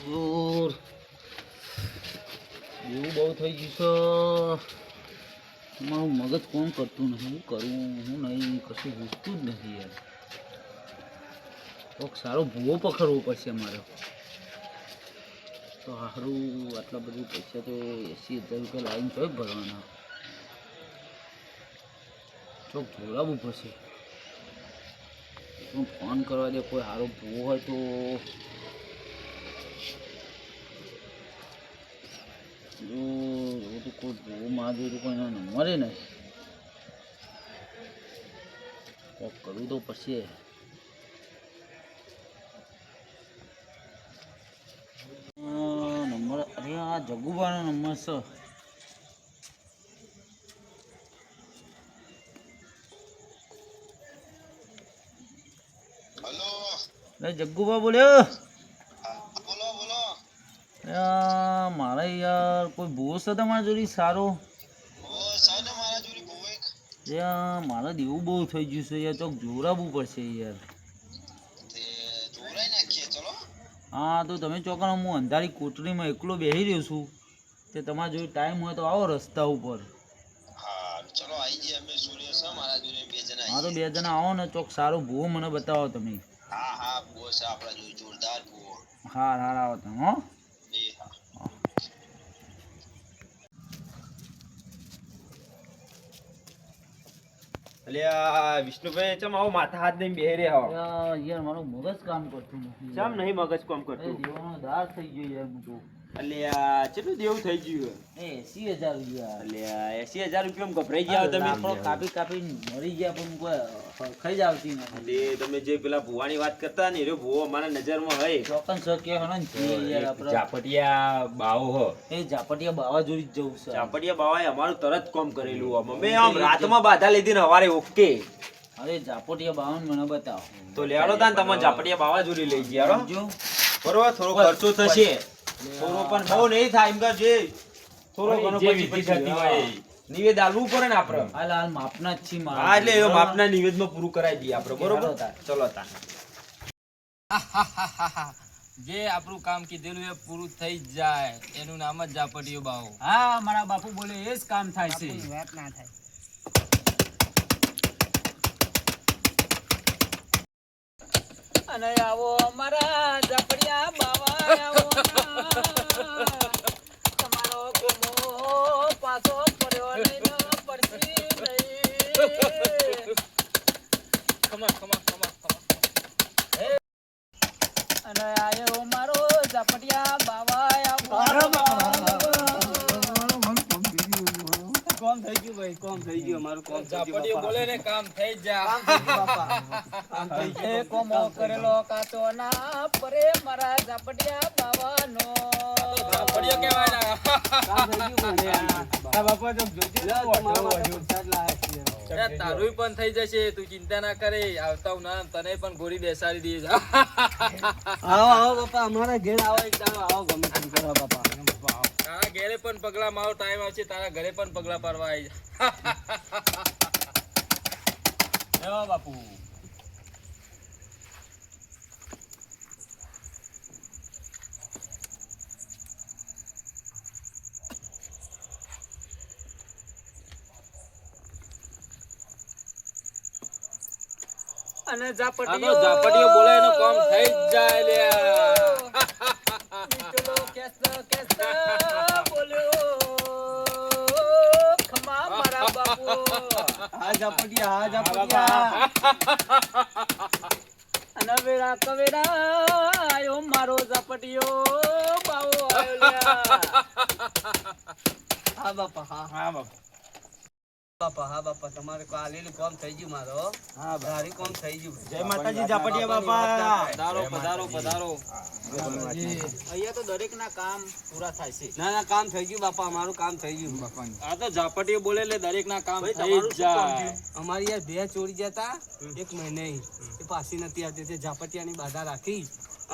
ઓર એવું બહુ થઈ ગયું છે મારું મગજ કોમ કરતું નથી શું કરું હું નહીં કશું ઘૂસતું જ નથી યાર કોક સારો ભૂવો પકડવો પડશે મારે તો સારું આટલા બધું પૈસા તો 80,000 રૂપિયા લાવીને ચોય ભરવાના ચોક જોડાવવું પડશે હું ફોન કરવા દે કોઈ સારો ભૂવો હોય તો જો તો કોઈ ભૂવો મારે તો કોઈ એનો નંબરે નહીં કોક કરવું તો પડશે નંબર અરે આ જગુબાનો નંબર છે હેલો જગ્ગુબા બોલ્યો બોલો બોલો મારે યાર કોઈ ભૂવો છે તમારા જોડે સારો યાર મારે દેવું બહુ થઈ ગયું છે યાર ચોક જોરાવવું પડશે યાર હા તો તમે ચોકનો હું અંધારી કોટરીમાં એકલો બેસી રહ્યો છું તે તમારા જોડે ટાઈમ હોય તો આવો રસ્તા ઉપર હા તો બે જણા આવો ને ચોક સારો ભૂવો મને બતાવો તમે હા હા આવો તમે હો અલ્યા વિષ્ણુભાઈ ચમ આવો માથા હાથ દઈને બેહી રહ્યા યાર મારું મગજ કામ કરતું નથી ચમ નહીં મગજ કામ કરતું દેવાનો દાર થઈ ગયો યાર હું તો અલ્યા કેટલું દેવું થઈ ગયું 80,000 રૂપિયા અલ્યા 80,000 રૂપિયા ગભરાઈ ગયા તમે લાકડો કાપી કાપી મરી ગયા પણ કોઈ ખાઈ જ આવતી નથી તમે જે પેલા ભુવાની વાત કરતા ને એ ભુવો અમારા નજરમાં હોય ચોકન સર કે હન યાર આપણે ઝાપટિયા બાવો હો એ ઝાપટિયા બાવા જોડી જ જવું છે ઝાપટિયા બાવાએ અમારું તરત કામ કરેલું અમે આમ રાતમાં બાધા લીધી ને હવારે ઓકે અરે ઝાપટિયા બાવા મને બતાવો તો લેવાડો તા ને તમે ઝાપટિયા બાવા જોડી લઈ ગયા જો બરોબર થોડો ખર્ચો થશે થોડો પણ બહુ નહીં થાય એમ જે થોડો ઘણો પછી થતી હોય નિવેદ આલવું પડે ને આપણે હાલ હાલ માપના જ છી માર હા એટલે એ માપના નિવેદમાં પૂરું કરાવી દઈએ આપણે બરોબર ચલો તા જે આપણું કામ કીધેલું એ પૂરું થઈ જ જાય એનું નામ જ ઝાપટિયો બાવો હા મારા બાપુ બોલે એ જ કામ થાય છે વાત ના થાય અને આવો અમારા ઝાપડિયા બાવા આવો તમારો કોમો પાછો પડ્યો નહીં પડતી નહીં ખમા અને આયો મારો ઝાપડિયા બાવા આવો કોમ થઈ ગયું ભાઈ કોમ થઈ ગયું અમારું કોમ ઝાપટિયો બોલે ને કામ થઈ જા કામ થઈ એ કોમો કરેલો કાચો ના પરે મારા ઝાપડિયા બાવાનો ઝાપટિયો કહેવાય કામ થઈ ગયું આ બાપા તો જોજે તારું પણ થઈ જશે તું ચિંતા ના કરે આવતા હું ના તને પણ ગોળી બેસાડી દઈએ આવો આવો બાપા અમારા ઘેર આવો એક દાડો આવો ગમે તેમ કરો બાપા તારા ઘરે પણ પગલા મારો ટાઈમ આવશે તારા ઘરે પણ પગલા પાડવા આવી જા બાપુ અને ઝાપટિયો બોલે એનું કામ થઈ જ જાય લ્યા ચલો કેસ બોલ્યો ખમા મારા બાપુ હા ઝાપટિયા અને વેળા કવેડા આયો મારો ઝાપટિયો બાવો આયો લ્યા હા બાપા હા બાપા હા બાપા તમારે કાલેલું કામ થઈ ગયું મારો હા ભારી કામ થઈ ગયું જય માતાજી ઝાપટિયા બાપા પધારો અહીંયા તો દરેક ના કામ પૂરા થાય છે ના કામ થઈ ગયું બાપા અમારું કામ થઈ ગયું આ તો ઝાપટિયો બોલે એટલે દરેક ના કામ થઈ જ જાય અમારી યાર બે ચોરી જતા 1 મહિને એ પાછી નથી આવતી તે ઝાપટિયાની બાધા રાખી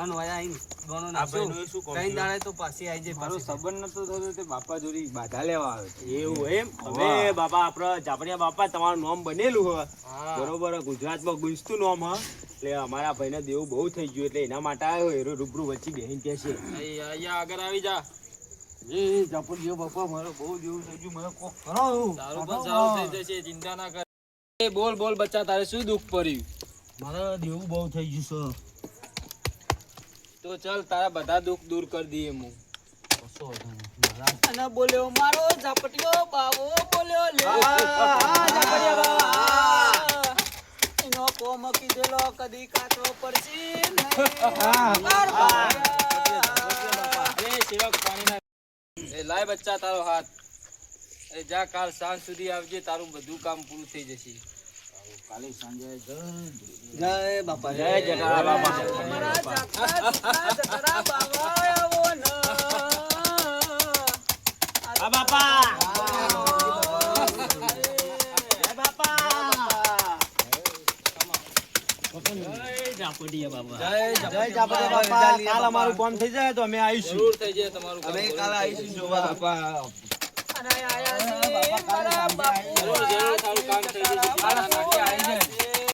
અને વયા આઈને દોનો આ નાખ્યો. ભાઈનું એ શું કામ કઈ થયું? દાડે તો પાછી આઈ જાય મારો પાછી. સંબંધ નતો થતો તે બાપા જોડી બાધા લેવા આવ્યો હતો. એવું એમ હવે હવે બાપા આપણા ઝાપડિયા બાપા તમારું નામ બનેલું હોય હા. બરોબર ગુજરાતમાં ગુંજતું નામ હ એટલે અમારા ભાઈને દેવું બહુ થઈ ગયું એટલે એના માટે આવ્યો હેરો રૂબરૂ વચ્ચે બેહીને કહે છે અહીંયા આગળ આવી જા. એ ઝાપડિયો બાપા મારો બહુ જેવું થઈ ગયું મને કોક કરો. તારું પણ સારું થઈ જશે, ચિંતા ના કર. એ બોલ બોલ બચ્ચા, તારે શું દુઃખ પડ્યું? મારા દેવું બહુ થઈ ગયું તો ચાલ તારા બધા દુઃખ દૂર કરી દઈએ હું. છે કશો વાંધો નહીં. મારા અને બોલ્યો મારો ઝાપટીયો બાવો બોલ્યો લે. એનો કોમ કીધેલો કદી કાચો પડશે નહીં. એ સેવક પાણીના. એ લાય બચ્ચા તારો હાથ. એ જા કાલ સાંજ સુધી આવજે, તારું બધું કામ પૂરું થઈ જશે. કાલે સાંજે જય બાપા, જય જટારા બાપા. અમારા જટારા બાવા આવો ન. આ બાપા જય બાપા જય જય ઝાપડિયા બાપા કાલ અમારું કામ થઈ જાય તો અમે આવીશું જરૂર થઈ જાય તમારું કામ. અમે કાલે આવીશું જોવા બાપા. અને આયા છે મારા બાપુ. જરૂર તારું કામ થઈ જશે.